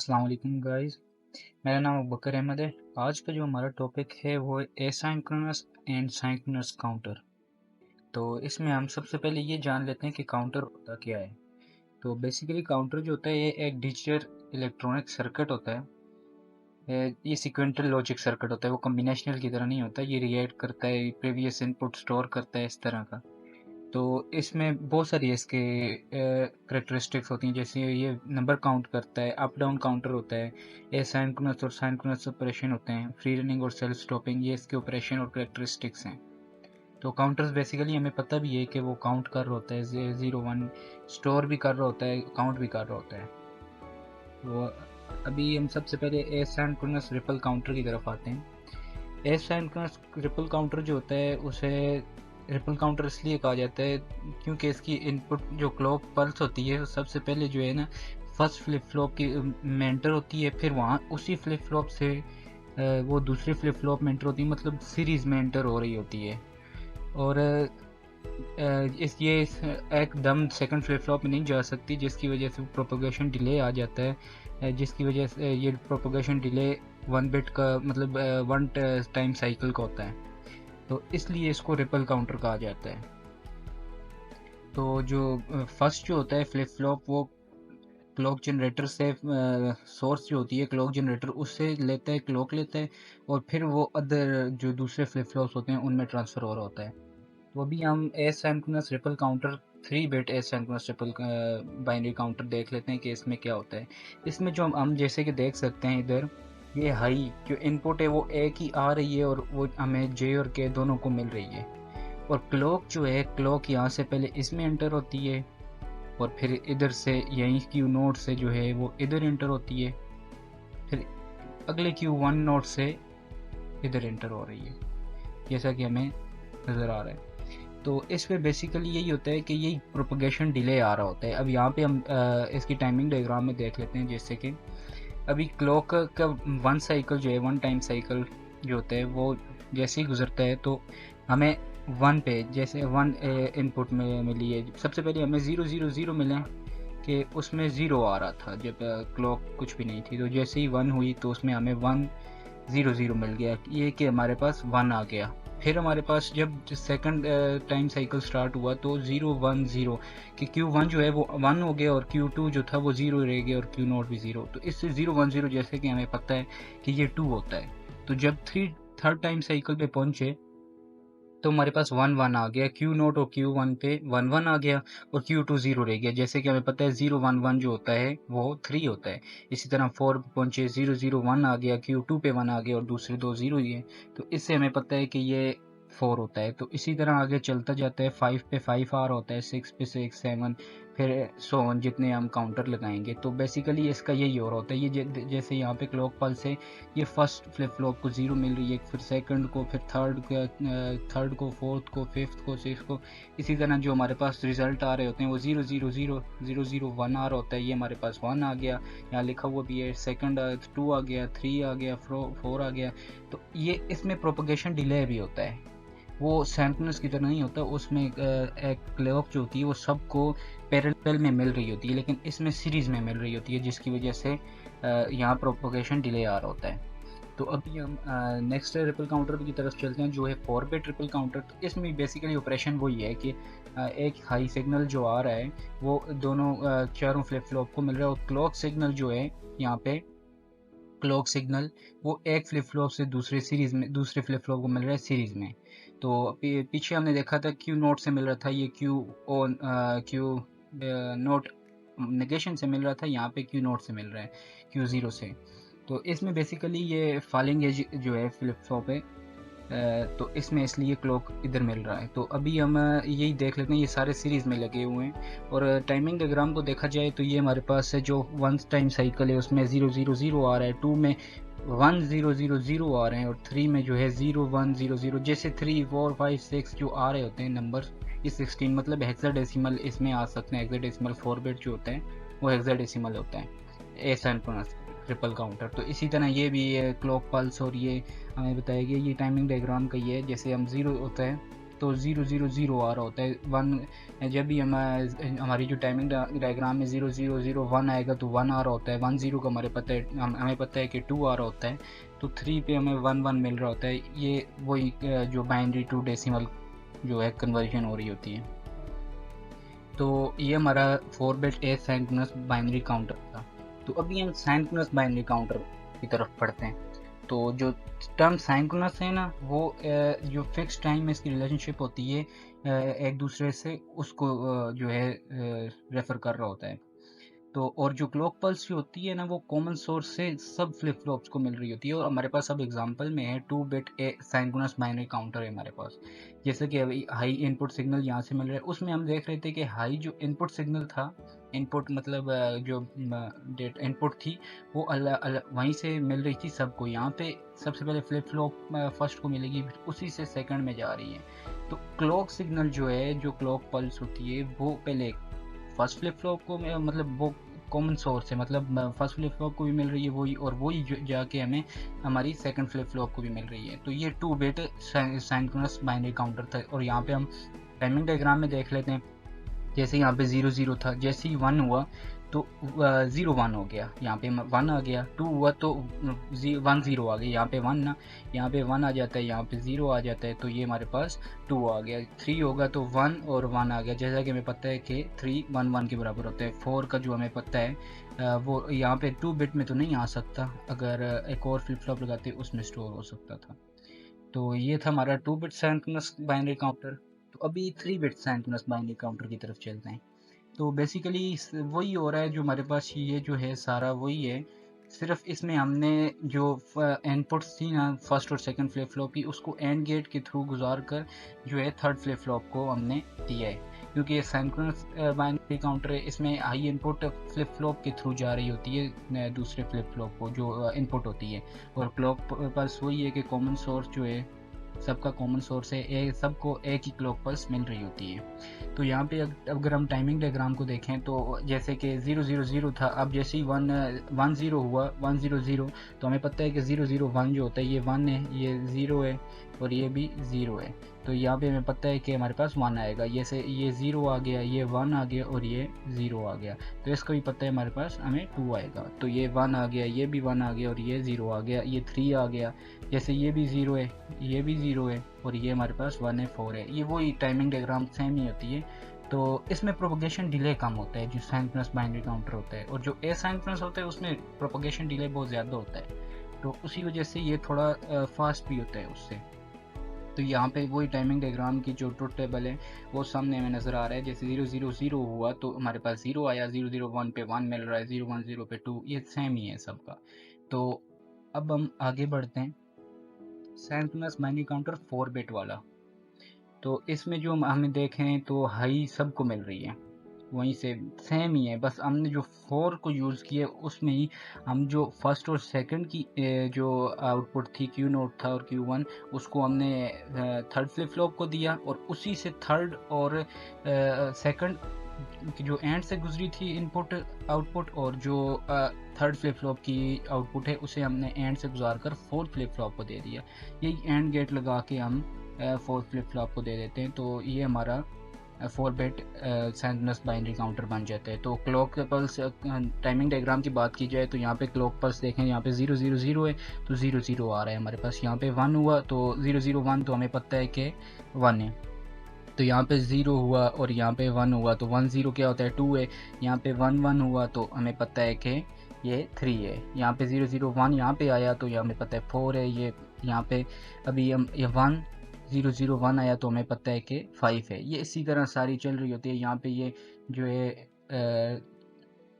अस्सलाम वालेकुम गाइस। मेरा नाम अबूबकर अहमद है। आज का जो हमारा टॉपिक है वो है एसिंक्रोनस एंड सिंक्रोनस काउंटर। तो इसमें हम सबसे पहले ये जान लेते हैं कि काउंटर होता क्या है। तो बेसिकली काउंटर जो होता है ये एक डिजिटल इलेक्ट्रॉनिक सर्किट होता है। ये सिक्वेंटल लॉजिक सर्किट होता है, वो कॉम्बिनेशनल की तरह नहीं होता। ये रिएक्ट करता है, प्रीवियस इनपुट स्टोर करता है, इस तरह का। तो इसमें बहुत सारी इसके करेक्टरिस्टिक्स होती हैं, जैसे ये नंबर काउंट करता है, अप डाउन काउंटर होता है, एसिंक्रोनस और सिंक्रोनस ऑपरेशन होते हैं, फ्री रनिंग और सेल्फ स्टॉपिंग, ये इसके ऑपरेशन और करेक्टरिस्टिक्स हैं। तो काउंटर्स बेसिकली हमें पता भी है कि वो काउंट कर रहा होता है, 0 1 स्टोर भी कर रहा होता है, काउंट भी कर रहा होता है। वो अभी हम सबसे पहले एसिंक्रोनस रिपल काउंटर की तरफ आते हैं। एसिंक्रोनस रिपल काउंटर जो होता है उसे रिपल काउंटर इसलिए कहा जाता है क्योंकि इसकी इनपुट जो क्लॉक पल्स होती है सबसे पहले जो है ना फर्स्ट फ्लिप फ्लॉप की में एंटर होती है, फिर वहाँ उसी फ्लिप फ्लॉप से वो दूसरी फ्लिप फ्लॉप में एंटर होती है, मतलब सीरीज में एंटर हो रही होती है। और इस ये एकदम सेकंड फ्लिप फ्लॉप में नहीं जा सकती, जिसकी वजह से प्रोपोगेशन डिले आ जाता है, जिसकी वजह से ये प्रोपोगेशन डिले 1 बिट का मतलब 1 टाइम साइकिल का होता है। तो इसलिए इसको रिपल काउंटर कहा जाता है। तो जो फर्स्ट जो होता है फ्लिप फ्लॉप वो क्लॉक जनरेटर से सोर्स जो होती है क्लॉक जनरेटर उससे लेता है, क्लॉक लेता है, और फिर वो अदर जो दूसरे फ्लिप फ्लॉप्स होते हैं उनमें ट्रांसफ़र हो रहा होता है। तो अभी हम asynchronous ripple counter 3 bit asynchronous ripple binary counter देख लेते हैं कि इसमें क्या होता है। इसमें जो हम जैसे कि देख सकते हैं इधर, ये हाई जो इनपुट है वो ए की आ रही है और वो हमें जे और के दोनों को मिल रही है। और क्लॉक जो है, क्लॉक यहाँ से पहले इसमें एंटर होती है और फिर इधर से यहीं क्यू नोड से जो है वो इधर एंटर होती है, फिर अगले क्यू 1 नोड से इधर एंटर हो रही है, जैसा कि हमें नज़र आ रहा है। तो इसमें बेसिकली यही होता है कि यही प्रोपगेशन डिले आ रहा होता है। अब यहाँ पे हम इसकी टाइमिंग डायग्राम में देख लेते हैं, जैसे कि अभी क्लॉक का 1 साइकिल जो है, 1 टाइम साइकिल जो होता है वो जैसे ही गुजरता है तो हमें 1 पे जैसे 1 इनपुट में मिली है, सबसे पहले हमें 0 0 0 मिले कि उसमें 0 आ रहा था जब क्लॉक कुछ भी नहीं थी। तो जैसे ही 1 हुई तो उसमें हमें 1 0 0 मिल गया, ये कि हमारे पास 1 आ गया। फिर हमारे पास जब सेकंड टाइम साइकिल स्टार्ट हुआ तो 0 1 0 कि Q1 जो है वो 1 हो गया और Q2 जो था वो 0 रह गया और Q0 भी 0। तो इससे 0 1 0 जैसे कि हमें पता है कि ये 2 होता है। तो जब थर्ड टाइम साइकिल पे पहुंचे तो हमारे पास 1 1 आ गया, Q0 और Q1 पे 1 1 आ गया और Q2 0 रह गया। जैसे कि हमें पता है 0 1 1 जो होता है वो 3 होता है। इसी तरह 4 पे पहुंचे, 0 0 1 आ गया, Q2 पे 1 आ गया और दूसरे दो 0 ही है। तो इससे हमें पता है कि ये 4 होता है। तो इसी तरह आगे चलता जाता है, 5 पे 5 आ रहा होता है, 6 पे 6 7, फिर सो ऑन जितने हम काउंटर लगाएंगे। तो बेसिकली इसका यही हो रहा होता है। ये जैसे यहाँ पे क्लॉक पल्स है, ये फर्स्ट फ्लिप फ्लॉप को 0 मिल रही है, फिर सेकंड को, फिर थर्ड को, फोर्थ को, फिफ्थ को, सिक्स को। इसी तरह जो हमारे पास रिजल्ट आ रहे होते हैं वो 0 0 0 0 0 1 आ रहा होता है। ये हमारे पास 1 आ गया, यहाँ लिखा हुआ भी है। सेकंड 2 आ गया, 3 आ गया, 4 आ गया। तो ये इसमें प्रोपगेशन डिले भी होता है, वो सिंक्रोनस की तरह नहीं होता। उसमें एक क्लॉक जो होती है वो सबको पैरेलल में मिल रही होती है, लेकिन इसमें सीरीज़ में मिल रही होती है, जिसकी वजह से यहाँ प्रोपगेशन डिले आ रहा होता है। तो अभी हम नेक्स्ट रिपल काउंटर की तरफ चलते हैं, जो है 4 बिट रिपल काउंटर। तो इसमें बेसिकली ऑपरेशन वही है कि एक हाई सिग्नल जो आ रहा है वो दोनों चारों फ्लिप फ्लॉप को मिल रहा है, और क्लॉक सिग्नल जो है यहाँ पे, क्लॉक सिग्नल वो एक फ्लिप फ्लॉप से दूसरे फ्लिप फ्लॉप को मिल रहा है सीरीज में। तो पीछे हमने देखा था क्यू नोट से मिल रहा था, ये क्यू नोट नेगेशन से मिल रहा था, यहाँ पे क्यू नोट से मिल रहा है, Q0 से। तो इसमें बेसिकली ये फॉलिंग एज जो है फ्लिप फ्लॉप है, तो इसमें इसलिए क्लॉक इधर मिल रहा है। तो अभी हम यही देख लेते हैं, ये सारे सीरीज़ में लगे हुए हैं। और टाइमिंग डायग्राम को देखा जाए तो ये हमारे पास है जो 1 टाइम साइकिल है उसमें 0 0 0 आ रहा है, 2 में 1 0 0 0 आ रहे हैं, और 3 में जो है 0 1 0 0। जैसे 3 4 5 6 जो आ रहे होते हैं नंबर, ये 16 मतलब हेक्साडेसिमल इसमें आ सकते हैं। हेक्साडेसिमल 4 बिट जो होता है वो हेक्साडेसिमल होता है एसिंक्रोनस ट्रिपल काउंटर। तो इसी तरह ये भी क्लॉक पल्स, और ये हमें बताया गया, ये टाइमिंग डायग्राम का ये है। जैसे हम 0 होता है तो 000 आ रहा होता है। 1 जब भी हमारी जो टाइमिंग डायग्राम में 0001 आएगा तो 1 आ रहा होता है। 10 का हमें पता है कि 2 आ रहा होता है, तो 3 पे हमें 11 मिल रहा होता है। ये वही जो बाइनरी टू डेसिमल जो है कन्वर्जन हो रही होती है। तो ये हमारा 4 बिट एसिंक्रोनस बाइनरी काउंटर था। तो अभी हम सिंक्रोनस बाइनरी काउंटर की तरफ पढ़ते हैं। तो जो टर्म सिंक्रोनस है ना, वो जो फिक्स टाइम में इसकी रिलेशनशिप होती है एक दूसरे से, उसको जो है रेफर कर रहा होता है। तो और जो क्लॉक पल्स जो होती है ना, वो कॉमन सोर्स से सब फ्लिप फ्लॉप्स को मिल रही होती है। और हमारे पास अब एग्जांपल में है 2 bit a synchronous binary counter है हमारे पास। जैसे कि अभी हाई इनपुट सिग्नल यहाँ से मिल रहा है, उसमें हम देख रहे थे कि हाई जो इनपुट सिग्नल था, इनपुट मतलब जो डेट इनपुट थी, वो वहीं से मिल रही थी सबको। यहाँ पे सबसे पहले फ्लिप फ्लॉप फर्स्ट को मिलेगी, फिर उसी से सेकंड में जा रही है। तो क्लॉक सिग्नल जो है, जो क्लॉक पल्स होती है, वो पहले फर्स्ट फ्लिप फ्लॉप को मतलब वो कॉमन सोर्स है, मतलब फर्स्ट फ्लिप फ्लॉप को भी मिल रही है वही, और वही जाके हमें हमारी सेकंड फ्लिप फ्लॉप को भी मिल रही है। तो ये 2 बिट सिंक्रोनस बाइनरी काउंटर था। और यहाँ पे हम टाइमिंग डायग्राम में देख लेते हैं। जैसे यहाँ पे 00 था, जैसे ही 1 हुआ तो 01 हो गया, यहाँ पे 1 आ गया। 2 हुआ तो 10 आ गया, यहाँ पे 1 ना, यहाँ पे 1 आ जाता है, यहाँ पे 0 आ जाता है, तो ये हमारे पास 2 आ गया। 3 होगा तो 1 और 1 आ गया। जैसा कि हमें पता है कि 3 1 1 के बराबर होता है। 4 का जो हमें पता है वो यहाँ पे 2 बिट में तो नहीं आ सकता, अगर एक और फ्लिप फ्लॉप लगाते उसमें स्टोर हो सकता था। तो ये था हमारा 2 बिट सिंक्रोनस बाइनरी काउंटर। तो अभी 3 बिट सिंक्रोनस बाइनरी काउंटर की तरफ चलते हैं। तो बेसिकली वही हो रहा है, जो हमारे पास ये जो है सारा वही है। सिर्फ इसमें हमने जो इनपुट्स थी ना फर्स्ट और सेकंड फ्लिप फ्लॉप की, उसको एंड गेट के थ्रू गुजार कर जो है थर्ड फ्लिप फ्लॉप को हमने दिया है। क्योंकि ये सिंक्रोनस बाइनरी काउंटर है, इसमें हाई इनपुट फ्लिप फ्लॉप के थ्रू जा रही होती है दूसरे फ्लिप फ्लॉप को जो इनपुट होती है। और क्लॉक पल्स वही है कि कॉमन सोर्स जो है, सबका कॉमन सोर्स है, सबको एक ही क्लॉक पल्स मिल रही होती है। तो यहाँ पे अगर हम टाइमिंग डायग्राम को देखें तो जैसे कि 000 था, अब जैसे ही 10 हुआ 100, तो हमें पता है कि 001 जो होता है ये 1 है, ये 0 है और ये भी 0 है। तो यहाँ पे हमें पता है कि हमारे पास 1 आएगा। ये 0 आ गया, ये 1 आ गया और ये 0 आ गया। तो इसका भी पता है हमारे पास हमें 2 आएगा। तो ये 1 आ गया, ये भी 1 आ गया और ये 0 आ गया। ये 3 आ गया, जैसे ये भी 0 है, ये भी 0 है और ये हमारे पास 1 है, 4 है। ये वही टाइमिंग डायग्राम सेम ही होती है। तो इसमें प्रोपगेशन डिले कम होता है जो सिंक्रोनस बाइनरी काउंटर होता है, और जो एसिंक्रोनस होता है उसमें प्रोपगेशन डिले बहुत ज़्यादा होता है। तो उसी वजह से ये थोड़ा फास्ट भी होता है उससे। तो यहाँ पे वही टाइमिंग डायग्राम की जो ट्रुथ टेबल है वो सामने हमें नज़र आ रहा है। जैसे 000 हुआ तो हमारे पास 0 आया, 001 पे 1 मिल रहा है, 010 पे 2, ये सेम ही है सबका। तो अब हम आगे बढ़ते हैं। सिंक्रोनस बाइनरी काउंटर 4 बिट वाला, तो इसमें जो हमें देखें तो हाई सबको मिल रही है, वहीं से सेम ही है। बस हमने जो 4 को यूज़ किया उसमें ही हम जो फर्स्ट और सेकंड की जो आउटपुट थी Q0 था और Q1, उसको हमने थर्ड फ्लिप फ्लॉप को दिया, और उसी से थर्ड और सेकंड की जो एंड से गुजरी थी इनपुट आउटपुट, और जो थर्ड फ्लिप फ्लॉप की आउटपुट है उसे हमने एंड से गुजार कर फोर्थ फ्लिप फ्लॉप को दे दिया। यही एंड गेट लगा के हम फोर्थ फ्लिप फ्लॉप को दे देते हैं। तो ये हमारा 4 बिट सिंक्रोनस बाइनरी काउंटर बन जाता है। तो क्लॉक पल्स टाइमिंग डायग्राम की बात की जाए तो यहाँ पे क्लॉक पल्स देखें, यहाँ पे 000 है तो 00 आ रहा है हमारे पास। यहाँ पे 1 हुआ तो 001, तो हमें पता है कि 1 है। तो यहाँ पे 0 हुआ और यहाँ पे 1 हुआ तो 10 क्या होता है, 2 है। यहाँ पे 1 हुआ तो हमें पता है कि ये 3 है। यहाँ पे 001 यहाँ पे आया तो ये हमें पता है 4 है। ये यहाँ पे अभी हम ये 001 आया तो हमें पता है कि 5 है। ये इसी तरह सारी चल रही होती है। यहाँ पे ये जो है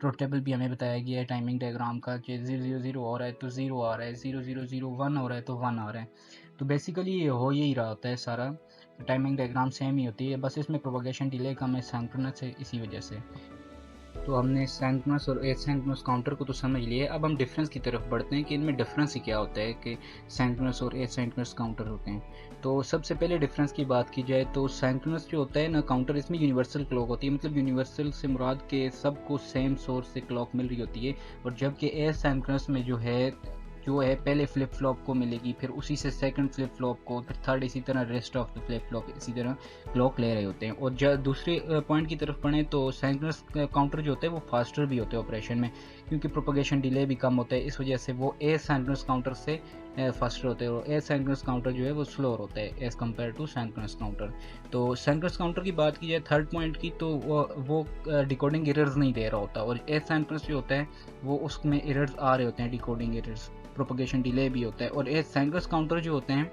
ट्रुथ टेबल भी हमें बताया गया है टाइमिंग डायग्राम का, कि 000 हो रहा है तो 0 आ रहा है, 0001 हो रहा है तो 1 आ रहा है। तो बेसिकली ये हो यही रहा होता है सारा, टाइमिंग डायग्राम सेम ही होती है, बस इसमें प्रोपगेशन डिले कम है सिंक्रोनस है, इसी वजह से। तो हमने सिंक्रोनस और एसिंक्रोनस काउंटर को तो समझ लिया। अब हम डिफरेंस की तरफ बढ़ते हैं कि इनमें डिफरेंस ही क्या होता है कि सिंक्रोनस और एसिंक्रोनस काउंटर होते हैं। तो सबसे पहले डिफरेंस की बात की जाए तो सिंक्रोनस जो होता है ना काउंटर, इसमें यूनिवर्सल क्लॉक होती है, मतलब यूनिवर्सल से मुराद के सबको सेम सोर्स से क्लॉक मिल रही होती है। और जबकि एसिंक्रोनस में जो है जो है पहले फ्लिप फ्लॉप को मिलेगी, फिर उसी से सेकंड फ्लिप फ्लॉप को, फिर थर्ड, इसी तरह rest of the flip flop इसी तरह क्लॉक ले रहे होते हैं। और जब दूसरे पॉइंट की तरफ पढ़ें तो सिंक्रोनस काउंटर जो होते हैं वो फास्टर भी होते हैं ऑपरेशन में, क्योंकि प्रोपगेशन डिले भी कम होता है, इस वजह से वो एसिंक्रोनस काउंटर से फास्टर होते हैं, और एसिंक्रोनस काउंटर जो है वो स्लोअर होता है as compare to synchronous counter. तो सिंक्रोनस काउंटर की बात की जाए थर्ड पॉइंट की, तो वो डिकोडिंग एरर्स नहीं दे रहा होता, और एसिंक्रोनस जो होता है वो उसमें एरर्स आ रहे होते हैं, डिकोडिंग एरर्स, प्रोपगेशन डिले भी होता है। और एसिंक्रोनस काउंटर जो होते हैं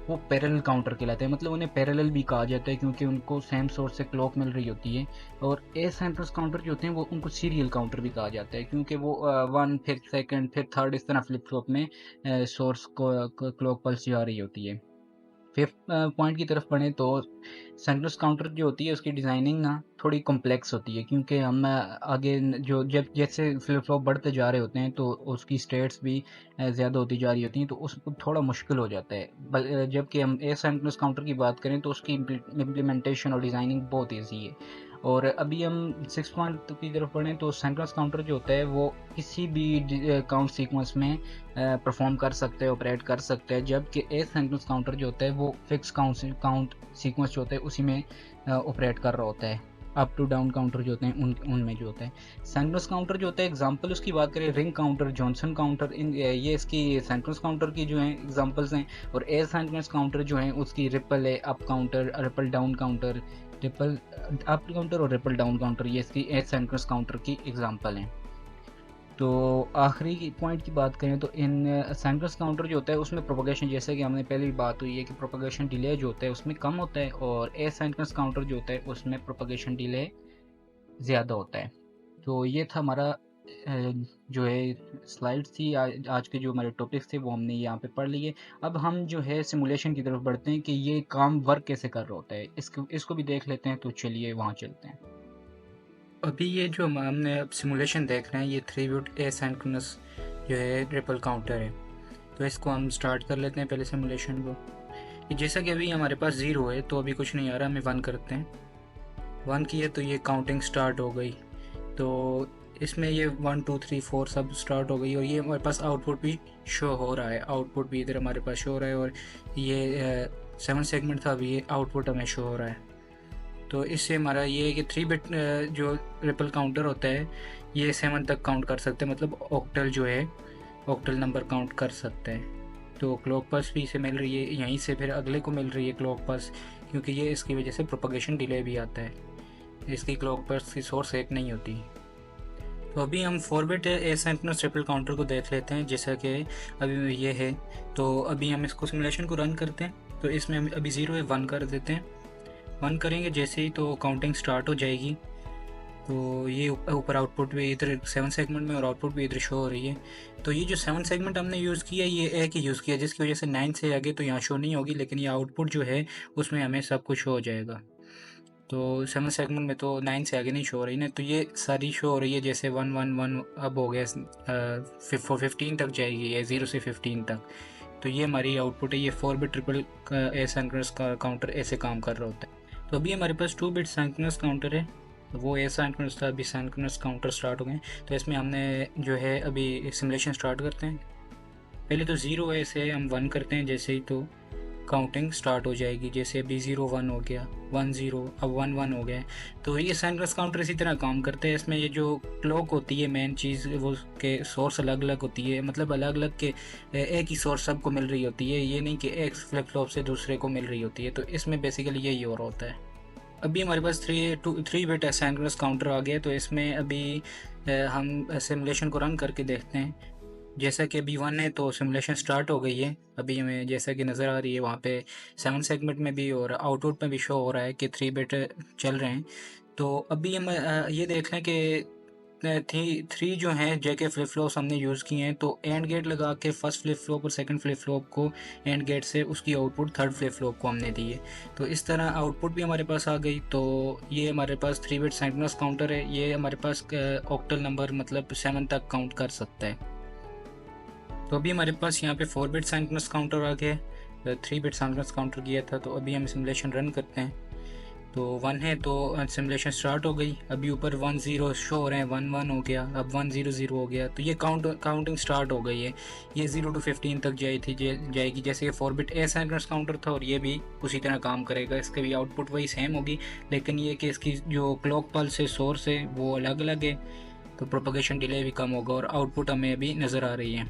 वो पैरेलल काउंटर कहलाते हैं, मतलब उन्हें पैरेलल भी कहा जाता है क्योंकि उनको सेम सोर्स से क्लॉक मिल रही होती है। और एसिंक्रोनस काउंटर जो होते हैं वो उनको सीरियल काउंटर भी कहा जाता है, क्योंकि वो 1 फिर सेकंड फिर थर्ड इस तरह फ्लिप फ्लॉप में सोर्स को क्लॉक पल्स जा रही होती है। फिफ्थ पॉइंट की तरफ पढ़ें तो सिंक्रोनस काउंटर जो होती है उसकी डिज़ाइनिंग ना थोड़ी कॉम्प्लेक्स होती है, क्योंकि हम आगे जो जब जैसे फ्लिप फ्लॉप बढ़ते जा रहे होते हैं तो उसकी स्टेट्स भी ज़्यादा होती जा रही होती हैं, तो उसको थोड़ा मुश्किल हो जाता है। जबकि हम एसिंक्रोनस काउंटर की बात करें तो उसकी इम्प्लीमेंटेशन और डिज़ाइनिंग बहुत ईजी है। और अभी हम सिक्स पॉइंट की तरफ पढ़ें तो सिंक्रोनस काउंटर जो होता है वो किसी भी काउंट सीक्वेंस में परफॉर्म कर सकते हैं, ऑपरेट कर सकते हैं, जबकि एसिंक्रोनस काउंटर जो होता है वो फिक्स काउंट सीक्वेंस जो होता है उसी में ऑपरेट कर रहा होता है। अप टू डाउन काउंटर जो होते हैं उनमें जो होता है। सिंक्रोनस काउंटर जो होता है, एग्जांपल उसकी बात करें, रिंग काउंटर, जॉनसन काउंटर, ये इसकी सिंक्रोनस काउंटर की जो है एग्जांपल्स हैं। और एसिंक्रोनस काउंटर जो है उसकी रिपल है, up counter, ripple down counter, ripple up counter और रिपल डाउन काउंटर, ये इसकी एसिंक्रोनस काउंटर की एग्जांपल हैं। तो आखिरी पॉइंट की बात करें तो इन सिंक्रोनस काउंटर जो होता है उसमें प्रोपगेशन, जैसे कि हमने पहले भी बात हुई है कि प्रोपगेशन डिले जो होता है उसमें कम होता है, और एसिंक्रोनस काउंटर जो होता है उसमें प्रोपगेशन डिले ज़्यादा होता है। तो ये था हमारा जो है स्लाइड थी, आज के जो हमारे टॉपिक्स थे वो हमने यहाँ पे पढ़ लिए। अब हम जो है सिमुलेशन की तरफ बढ़ते हैं कि ये काम वर्क कैसे कर रहा होता है, इसको भी देख लेते हैं। तो चलिए वहाँ चलते हैं। अभी ये जो हमने अब सिमुलेशन देख रहे हैं ये 3 बिट एसिंक्रोनस जो है ट्रिपल काउंटर है। तो इसको हम स्टार्ट कर लेते हैं पहले सिमुलेशन को। जैसा कि अभी हमारे पास 0 है तो अभी कुछ नहीं आ रहा, हमें 1 करते हैं। 1 किए तो ये काउंटिंग स्टार्ट हो गई, तो इसमें ये 1 2 3 4 सब स्टार्ट हो गई, और ये हमारे पास आउटपुट भी शो हो रहा है, आउटपुट भी इधर हमारे पास शो हो रहा है। और ये 7 सेगमेंट था, अभी ये आउटपुट हमें शो हो रहा है। तो इससे हमारा ये है कि 3 बिट जो रिपल काउंटर होता है ये 7 तक काउंट कर सकते हैं, मतलब ऑक्टल जो है ऑक्टल नंबर काउंट कर सकते हैं। तो क्लॉक पल्स भी इसे मिल रही है, यहीं से फिर अगले को मिल रही है क्लॉक पल्स, क्योंकि ये इसकी वजह से प्रोपगेशन डिले भी आता है, इसकी क्लॉक पल्स की सोर्स एक नहीं होती। तो अभी हम 4 बिट एसिंक्रोनस ट्रिपल काउंटर को देख लेते हैं, जैसा कि अभी ये है। तो अभी हम इसको सिमुलेशन को रन करते हैं, तो इसमें हम अभी 0 है 1 कर देते हैं। 1 करेंगे जैसे ही तो काउंटिंग स्टार्ट हो जाएगी। तो ये ऊपर आउटपुट भी इधर 7 सेगमेंट में और आउटपुट भी इधर शो हो रही है। तो ये जो 7 सेगमेंट हमने यूज़ किया ये एक ही यूज़ किया, जिसकी वजह से 9 से आगे तो यहाँ शो नहीं होगी, लेकिन ये आउटपुट जो है उसमें हमें सब कुछ शो हो जाएगा। तो 7 सेगमेंट में तो 9 से आगे नहीं शो हो रही ना, तो ये सारी शो हो रही है, जैसे 1 1 1 अब हो गया 15 तक जाएगी, ये 0 से 15 तक। तो ये हमारी आउटपुट है, ये 4 बिट ट्रिपल एसिंक्रोनस काउंटर ऐसे काम कर रहा होता है। तो अभी हमारे पास 2 बिट सिंक्रोनस काउंटर है, वो एसिंक्रोनस था, अभी सिंक्रोनस काउंटर स्टार्ट हो गए। तो इसमें हमने जो है अभी सिमुलेशन स्टार्ट करते हैं। पहले तो 0 है, इसे हम 1 करते हैं जैसे ही तो काउंटिंग स्टार्ट हो जाएगी, जैसे अभी 0 1 हो गया, 1 0, अब 1 1 हो गया। तो ये सिंक्रोनस काउंटर इसी तरह काम करते हैं। इसमें ये जो क्लॉक होती है मेन चीज़, वो के सोर्स अलग अलग होती है, मतलब अलग अलग के एक ही सोर्स सबको मिल रही होती है, ये नहीं कि एक फ्लिप फ्लॉप से दूसरे को मिल रही होती है। तो इसमें बेसिकली यही हो रहा होता है। अभी हमारे पास 3 बिट सिंक्रोनस काउंटर आ गया, तो इसमें अभी हम सिमुलेशन को रन करके देखते हैं। जैसा कि अभी 1 है तो सिमुलेशन स्टार्ट हो गई है, अभी हमें जैसा कि नज़र आ रही है वहाँ पे 7 सेगमेंट में भी और आउटपुट में भी शो हो रहा है कि 3 बिट चल रहे हैं। तो अभी हम ये देख लें कि थ्री जो हैं जेके फ्लिप फ्लॉप्स हमने यूज़ किए हैं, तो एंड गेट लगा के फर्स्ट फ्लिप फ्लॉप और सेकंड फ्लिप फ्लॉप को एंड गेट से उसकी आउटपुट थर्ड फ्लिप फ्लॉप को हमने दी है। तो इस तरह आउटपुट भी हमारे पास आ गई। तो ये हमारे पास 3 बिट सिंक्रोनस काउंटर है, ये हमारे पास ऑक्टल नंबर मतलब 7 तक काउंट कर सकता है। तो अभी हमारे पास यहाँ पे 4 बिट सिंक्रोनस काउंटर आ गया है, 3 बिट सिंक्रोनस काउंटर किया था। तो अभी हम सिमुलेशन रन करते हैं। तो 1 है तो सिमुलेशन स्टार्ट हो गई। अभी ऊपर 1 0 शो हो रहे हैं, 1 1 हो गया, अब 1 0 0 हो गया। तो ये काउंटिंग स्टार्ट हो गई है। ये 0 to 15 तक जाएगी। जैसे ये 4 बिट एसिंक्रोनस काउंटर था और ये भी उसी तरह काम करेगा। इसके भी आउटपुट वही सेम होगी, लेकिन ये कि इसकी जो क्लॉक पल्स है, सोर्स है, वो अलग अलग है, तो प्रोपगेशन डिले भी कम होगा और आउटपुट हमें अभी नज़र आ रही है।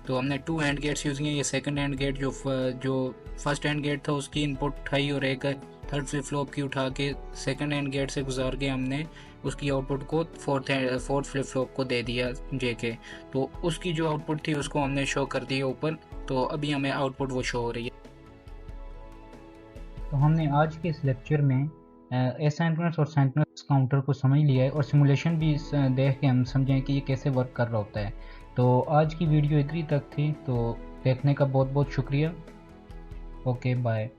तो हमने 2 एंड गेट्स यूज़ किए। ये सेकंड एंड गेट जो फर्स्ट एंड गेट था उसकी इनपुट उठाई और एक थर्ड फ्लिप फ्लॉप की उठा के सेकंड एंड गेट से गुजार के हमने उसकी आउटपुट को फोर्थ फ्लिप फ्लॉप को दे दिया जेके। तो उसकी जो आउटपुट थी उसको हमने शो कर दिया ऊपर। तो अभी हमें आउटपुट वो शो हो रही है। तो हमने आज के इस लेक्चर में एसिंक्रोनस और सिंक्रोनस काउंटर को समझ लिया है और सिमुलेशन भी देख के हम समझें कि ये कैसे वर्क कर रहा होता है। तो आज की वीडियो इतनी तक थी, तो देखने का बहुत बहुत शुक्रिया। Okay bye.